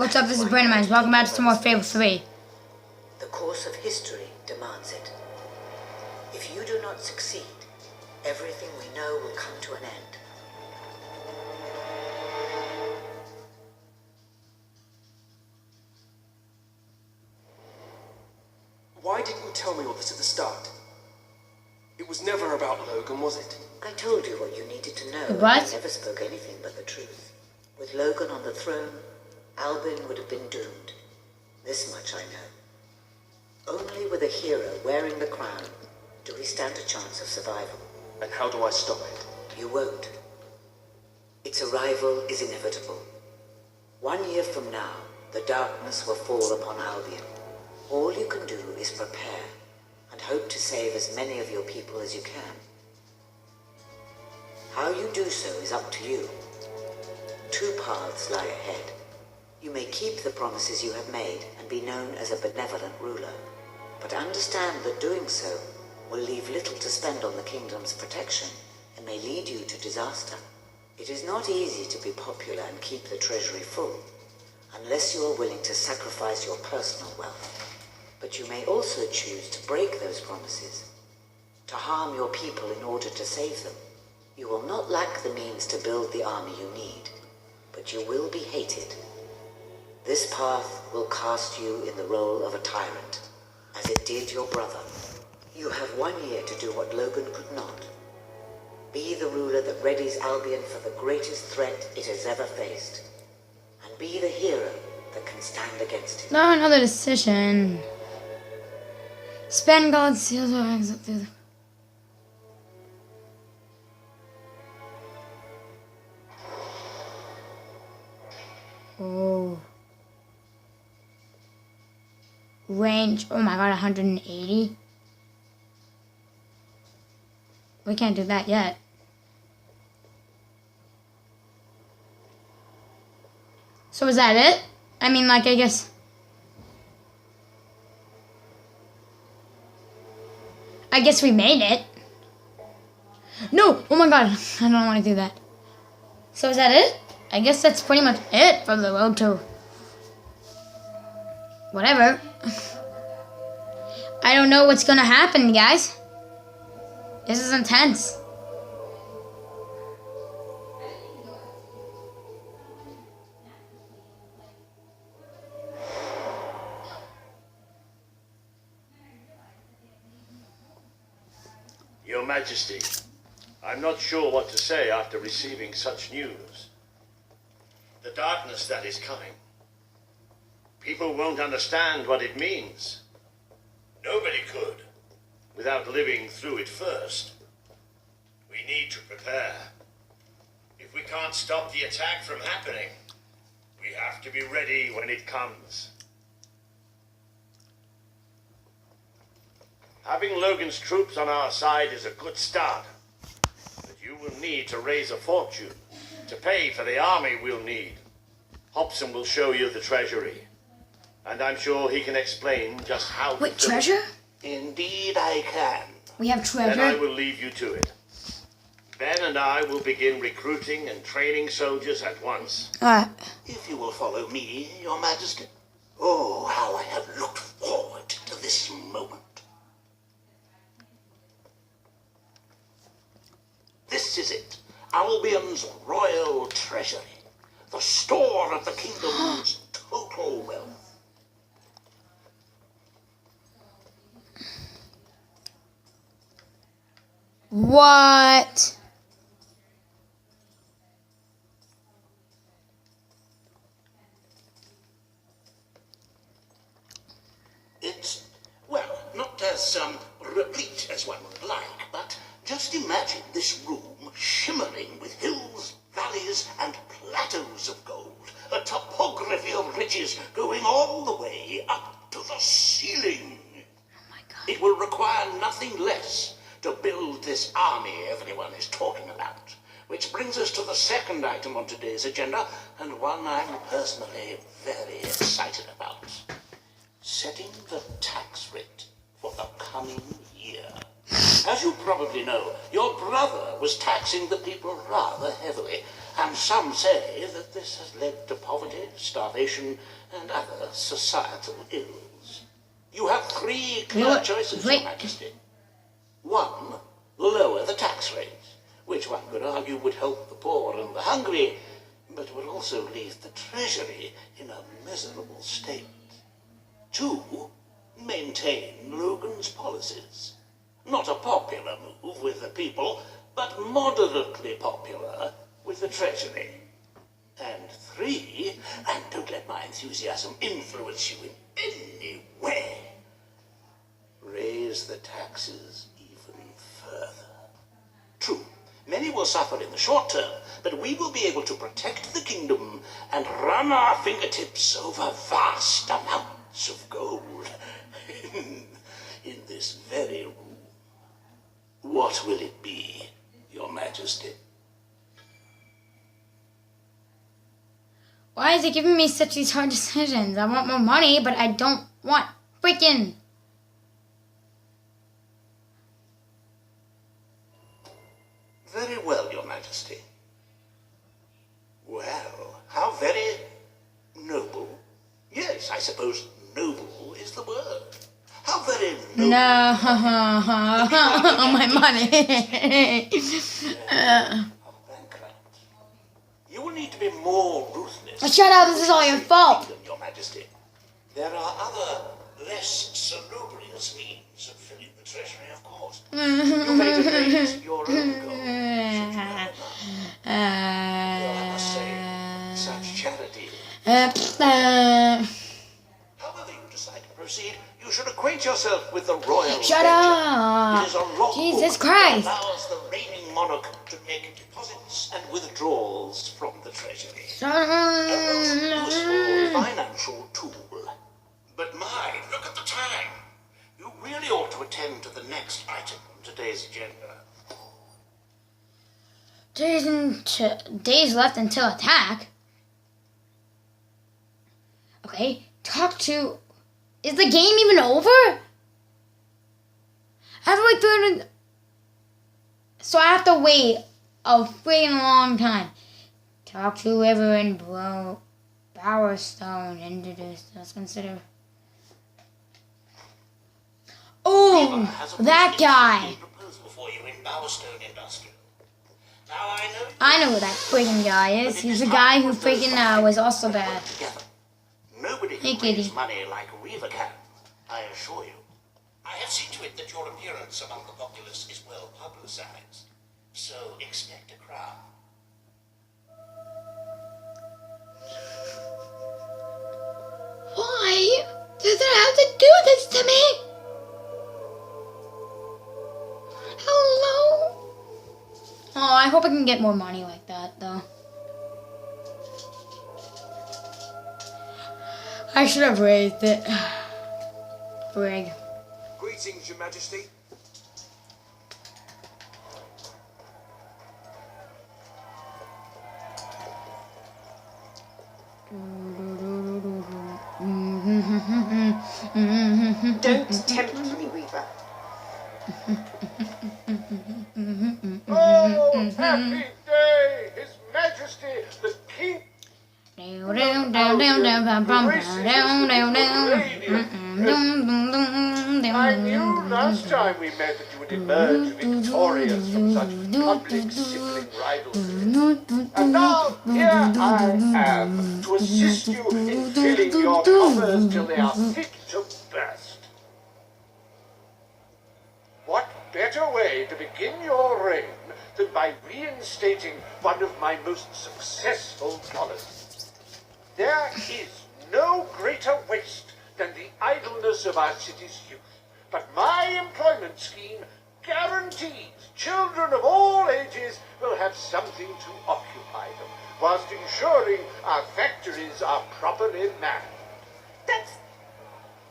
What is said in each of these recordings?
What's up, this is Brandon Mines. Welcome back to some more Fable 3. The course of history demands it. If you do not succeed, everything we know will come to an end. Why didn't you tell me all this at the start? It was never about Logan, was it? I told you what you needed to know. What? I never spoke anything but the truth. With Logan on the throne, Albin would have been doomed. This much I know. Only with a hero wearing the crown do we stand a chance of survival. And how do I stop it? You won't. Its arrival is inevitable. 1 year from now, the darkness will fall upon Albion. All you can do is prepare and hope to save as many of your people as you can. How you do so is up to you. 2 paths lie ahead. You may keep the promises you have made and be known as a benevolent ruler, but understand that doing so will leave little to spend on the kingdom's protection and may lead you to disaster. It is not easy to be popular and keep the treasury full, unless you are willing to sacrifice your personal wealth. But you may also choose to break those promises, to harm your people in order to save them. You will not lack the means to build the army you need, but you will be hated. This path will cast you in the role of a tyrant, as it did your brother. You have 1 year to do what Logan could not. Be the ruler that readies Albion for the greatest threat it has ever faced, and be the hero that can stand against it. Not another decision. Spend God's seals or exit through the... Oh. Range, oh my god, 180. We can't do that yet. So is that it? I mean, like, I guess... I guess we made it. No! Oh my god, I don't want to do that. So is that it? I guess that's pretty much it for the road to... whatever. I don't know what's gonna happen, guys. This is intense. Your Majesty, I'm not sure what to say after receiving such news. The darkness that is coming. People won't understand what it means. Nobody could, without living through it first. We need to prepare. If we can't stop the attack from happening, we have to be ready when it comes. Having Logan's troops on our side is a good start, but you will need to raise a fortune to pay for the army we'll need. Hobson will show you the treasury, and I'm sure he can explain just how to Wait, fill it. treasure? Indeed I can. We have treasure? Then I will leave you to it. Ben and I will begin recruiting and training soldiers at once. If you will follow me, Your Majesty. Oh, how I have looked forward to this moment. This is it, Albion's royal treasury, the store of the kingdom's total wealth. What? It's, well, not as replete as one would like, but just imagine this room shimmering with hills, valleys, and plateaus of gold, a topography of riches going all the way up to the ceiling. Oh my god. It will require nothing less to build this army everyone is talking about. Which brings us to the second item on today's agenda, and one I'm personally very excited about. Setting the tax rate for the coming year. As you probably know, your brother was taxing the people rather heavily, and some say that this has led to poverty, starvation, and other societal ills. You have three clear choices, Your Majesty. 1, lower the tax rate, which one could argue would help the poor and the hungry, but would also leave the treasury in a miserable state. 2, maintain Logan's policies. Not a popular move with the people, but moderately popular with the treasury. And 3, and don't let my enthusiasm influence you in any way, raise the taxes even further. True, many will suffer in the short term, but we will be able to protect the kingdom and run our fingertips over vast amounts of gold in this very room. What will it be, Your Majesty? Why is he giving me such these hard decisions? I want more money, but I don't want freaking... Very well, Your Majesty. Well, how very noble. Yes, I suppose noble is the word. How very noble. No, my money. Bankrupt. You will need to be more ruthless. Shut up, this is all your fault. Your Majesty. There are other, less salubrious means of filling the treasury, of course. You may debate your own goals. Though I must say, such charity. However you decide to proceed, you should acquaint yourself with the royal Shut ledger. up! It is a logbook Jesus Christ! that allows the reigning monarch to make deposits and withdrawals from the treasury. A most useful financial tool. But my, look at the time. You really ought to attend to the next item on today's agenda. Days left until attack. Okay, talk to... Is the game even over? I have to wait 30... So I have to wait a freaking long time. Talk to whoever in Power Stone. Introduce. Let's consider... Oh, that guy. I know who that freaking guy is. He's the guy who freaking was also bad. Nobody Hey, can raise kitty. money like Weaver can, I assure you. I have seen to it that your appearance among the populace is well publicized. So expect a crowd. Why does it have to do this to me? Hello? Oh, I hope I can get more money like that, though. I should have raised it. Brig. Greetings, Your Majesty. Don't tempt me, Weaver. Oh, happy day! His Majesty, the King. I knew last time we met that you would emerge victorious from such public sibling rivalry. And now, here I am, to assist you in filling your coffers till they are fit to burst. What better way to begin your reign than by reinstating one of my most successful policies? There is no greater waste than the idleness of our city's youth, but my employment scheme guarantees children of all ages will have something to occupy them, whilst ensuring our factories are properly manned.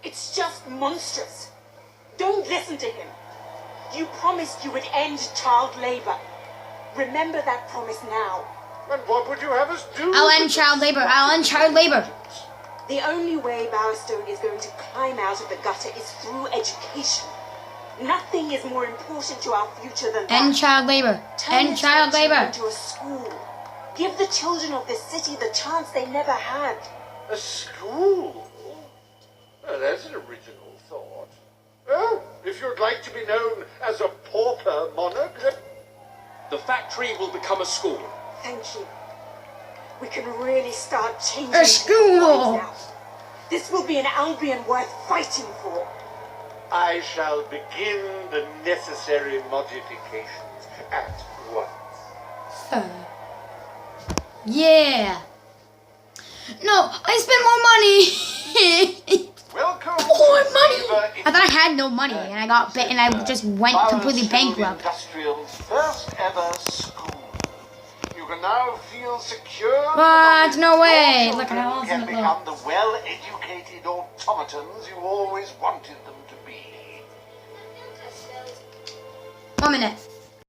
It's just monstrous. Don't listen to him. You promised you would end child labor. Remember that promise now. And what would you have us do? I'll end child labor. I'll end child labor. The only way Bowerstone is going to climb out of the gutter is through education. Nothing is more important to our future than that. End child labor. Turn End child instruction labor. into a school. Give the children of this city the chance they never had. A school? Well, that's an original thought. Oh, if you'd like to be known as a pauper monarch... The factory will become a school. Thank you. We can really start changing A school. now. This will be an Albion worth fighting for. I shall begin the necessary modifications at once. Yeah. No, I spent more money. Welcome More to money. Fable I thought I had no money, and I got bit, and I just went completely bankrupt. Industrial's first ever school. You can now feel secure. What? No way. Your Look at how children awesome can it become the well-educated automatons you always wanted them to be. 1 minute.